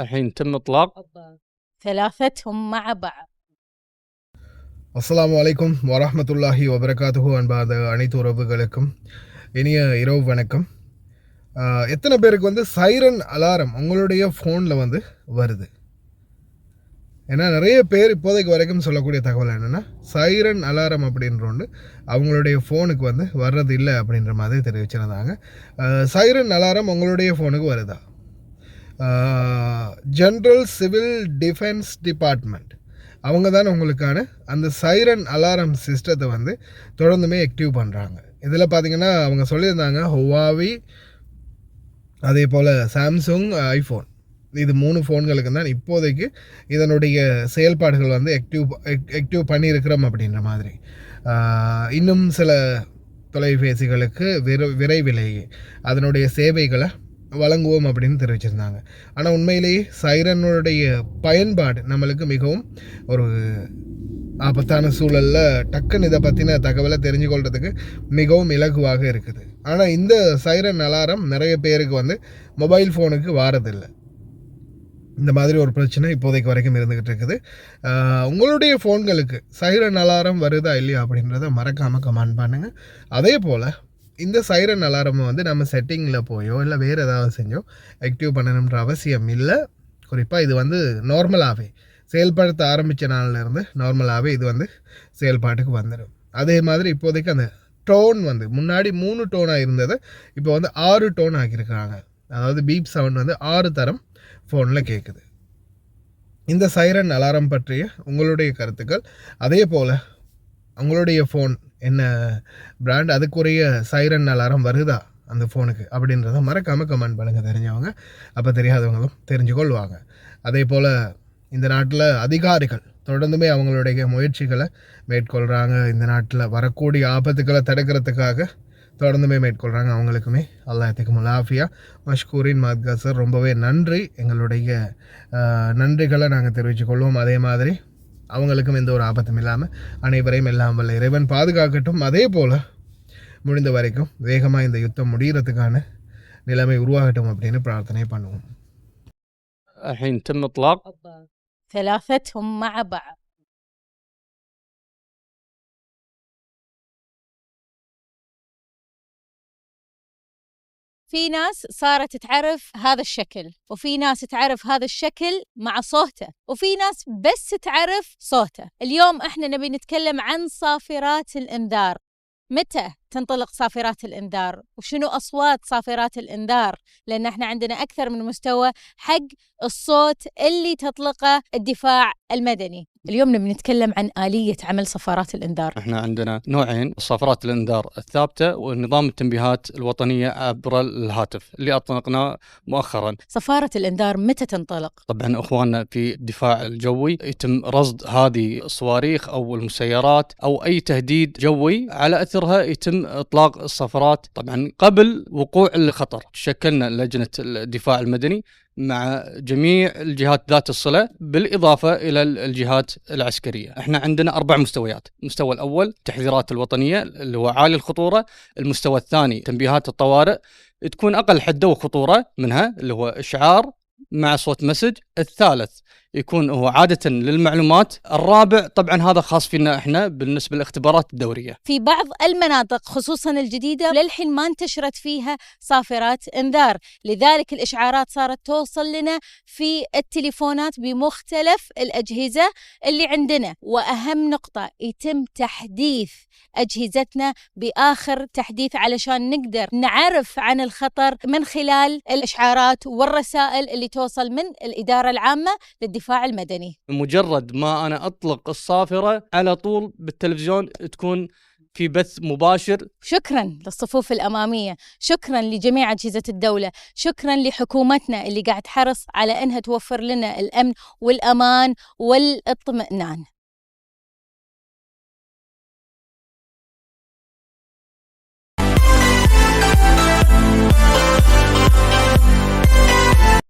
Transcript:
الحين تم إطلاق ثلاثتهم مع بعض. அஸ்ஸலாமு அலைக்கும் வரஹ்மத்துல்லாஹி வபரகாத்துஹு. அன்பாத அனைத்து உறவுகளுக்கும் இனிய இரவு வணக்கம். எத்தனை பேருக்கு வந்து சைரன் அலாரம் உங்களுடைய ஃபோனில் வந்து வருது? ஏன்னா நிறைய பேர் இப்போதைக்கு வரைக்கும் சொல்லக்கூடிய தகவல் என்னென்னா, சைரன் அலாரம் அப்படின்ற ஒன்று அவங்களுடைய ஃபோனுக்கு வந்து வர்றது இல்லை அப்படின்ற மாதிரி தெரிவிச்சிருந்தாங்க. சைரன் அலாரம் உங்களுடைய ஃபோனுக்கு வருதா? ஜென்ரல் சிவில் டிஃபென்ஸ் டிபார்ட்மெண்ட் அவங்க தான் உங்களுக்கான அந்த சைரன் அலாரம் சிஸ்டத்தை வந்து தொடர்ந்துமே ஆக்டிவ் பண்ணுறாங்க. இதில் பார்த்திங்கன்னா அவங்க சொல்லியிருந்தாங்க, ஹுவாவி, அதே போல் சாம்சங், ஐஃபோன், இது 3 ஃபோன்களுக்கு தான் இப்போதைக்கு இதனுடைய செயல்பாடுகள் வந்து ஆக்டிவ் பண்ணியிருக்கிறோம் அப்படின்ற மாதிரி. இன்னும் சில தொலைபேசிகளுக்கு விரைவிலேயே அதனுடைய சேவைகளை வழங்குவோம் அப்படின்னு தெரிவிச்சிருந்தாங்க. ஆனால் உண்மையிலேயே சைரனுடைய பயன்பாடு நம்மளுக்கு மிகவும் ஒரு ஆபத்தான சூழலில் டக்குன்னு இதை பற்றின தகவலை தெரிஞ்சு கொள்றதுக்கு மிகவும் இலகுவாக இருக்குது. ஆனால் இந்த சைரன் அலாரம் நிறைய பேருக்கு வந்து மொபைல் ஃபோனுக்கு வாரதில்லை. இந்த மாதிரி ஒரு பிரச்சனை இப்போதைக்கு வரைக்கும் இருந்துக்கிட்டு இருக்குது. உங்களுடைய ஃபோன்களுக்கு சைரன் அலாரம் வருதா இல்லையா அப்படின்றத மறக்காமல் கமெண்ட் பண்ணுங்கள். அதே போல் இந்த சைரன் அலாரமை வந்து நம்ம செட்டிங்கில் போயோ இல்லை வேறு ஏதாவது செஞ்சோ ஆக்டிவ் பண்ணணுன்ற அவசியம் இல்லை. குறிப்பாக இது வந்து நார்மலாகவே செயல்படுத்த ஆரம்பித்த நாளிலேருந்து நார்மலாகவே இது வந்து செயல்பாட்டுக்கு வந்துடும். அதே மாதிரி இப்போதைக்கு அந்த டோன் வந்து முன்னாடி 3 டோனாக இருந்தது, இப்போ வந்து 6 டோன் ஆக்கியிருக்கிறாங்க. அதாவது பீப் சவுண்ட் வந்து 6 தரம் ஃபோனில் கேட்குது. இந்த சைரன் அலாரம் பற்றிய உங்களுடைய கருத்துக்கள், அதே போல் உங்களுடைய ஃபோன் என்ன பிராண்ட், அதுக்குரிய சைரன் அலாரம் வருதா அந்த ஃபோனுக்கு அப்படின்றத மறக்காமல் கமெண்ட் பண்ணுங்கள் தெரிஞ்சவங்க. அப்போ தெரியாதவங்களும் தெரிஞ்சுக்கொள்வாங்க. அதே போல் இந்த நாட்டில் அதிகாரிகள் தொடர்ந்துமே அவங்களுடைய முயற்சிகளை மேற்கொள்கிறாங்க. இந்த நாட்டில் வரக்கூடிய ஆபத்துக்களை தடுக்கிறதுக்காக தொடர்ந்துமே மேற்கொள்கிறாங்க. அவங்களுக்குமே அல்லாஹ்த்துக்கு முலாஃபியா மஷ்கூரின் மாத்கா சார், ரொம்பவே நன்றி. எங்களுடைய நன்றிகளை நாங்கள் தெரிவித்துக்கொள்வோம். அதே மாதிரி அவங்களுக்கும் எந்த ஒரு ஆபத்தும் இல்லாமல் அனைவரையும் எல்லாம் வல்ல இறைவன் பாதுகாக்கட்டும். அதே போல் முடிந்த வரைக்கும் வேகமாக இந்த யுத்தம் முடிகிறதுக்கான நிலைமை உருவாகட்டும் அப்படின்னு பிரார்த்தனை பண்ணுவோம். الحين تم إطلاق ثلاثتهم مع بعض. في ناس صارت تعرف هذا الشكل، وفي ناس تعرف هذا الشكل مع صوته، وفي ناس بس تعرف صوته. اليوم احنا نبي نتكلم عن صافرات الإنذار. متى تنطلق صافرات الإنذار؟ وشنو أصوات صافرات الإنذار؟ لأن احنا عندنا أكثر من مستوى حق الصوت اللي تطلقه الدفاع المدني. اليوم نبي نتكلم عن آلية عمل صفارات الإنذار. احنا عندنا نوعين، صفارات الإنذار الثابتة ونظام التنبيهات الوطنية عبر الهاتف اللي أطلقناه مؤخرا. صفارة الإنذار متى تنطلق؟ طبعا أخواننا في الدفاع الجوي يتم رصد هذه الصواريخ أو المسيرات أو أي تهديد جوي، على أثرها يتم إطلاق الصفارات. طبعا قبل وقوع الخطر شكلنا لجنة الدفاع المدني مع جميع الجهات ذات الصلة بالإضافة إلى الجهات العسكرية. احنا عندنا 4 مستويات. المستوى الأول التحذيرات الوطنية اللي هو عالي الخطورة. المستوى الثاني تنبيهات الطوارئ تكون أقل حدة وخطورة منها اللي هو إشعار مع صوت مسج. الثالث يكون هو عادة للمعلومات. الرابع طبعا هذا خاص فينا احنا بالنسبة للاختبارات الدورية. في بعض المناطق خصوصا الجديدة للحين ما انتشرت فيها صافرات انذار، لذلك الإشعارات صارت توصل لنا في التليفونات بمختلف الأجهزة اللي عندنا. وأهم نقطة، يتم تحديث أجهزتنا بآخر تحديث علشان نقدر نعرف عن الخطر من خلال الإشعارات والرسائل اللي توصل من الإدارة العامة للدفاع المدني. مجرد ما أنا أطلق الصافرة على طول بالتلفزيون تكون في بث مباشر. شكرا للصفوف الأمامية، شكرا لجميع أجهزة الدولة، شكرا لحكومتنا اللي قاعد تحرص على أنها توفر لنا الأمن والأمان والاطمئنان.